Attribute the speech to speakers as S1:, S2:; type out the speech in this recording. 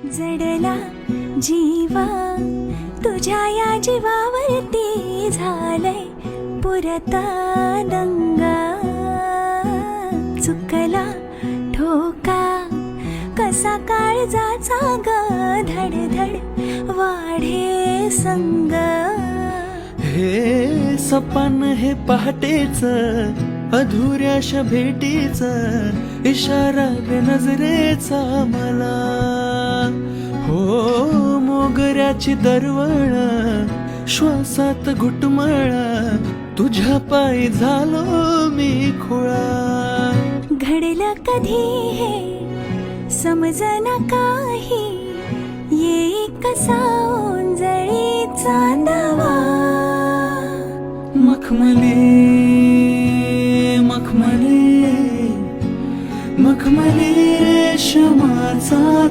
S1: जडला जीवा तुझ्या या जीवावरती झालंय पुरता दंगा. चुकला ठोका कसा काळजाचा ग, धडधड वाढे संग.
S2: हे सपन हे पहाटेच अधुऱ्याशा भेटीच इशारा नजरेचा मला. हो मोगऱ्याची दरवळ श्वासात घुटमळ तुझ्या पायी झालो मी खुळा.
S1: घडलं कधी हे समजना काही, ये कसा ओंजळी चांदवा.
S2: मखमली मखमली मखमली रेशमाचा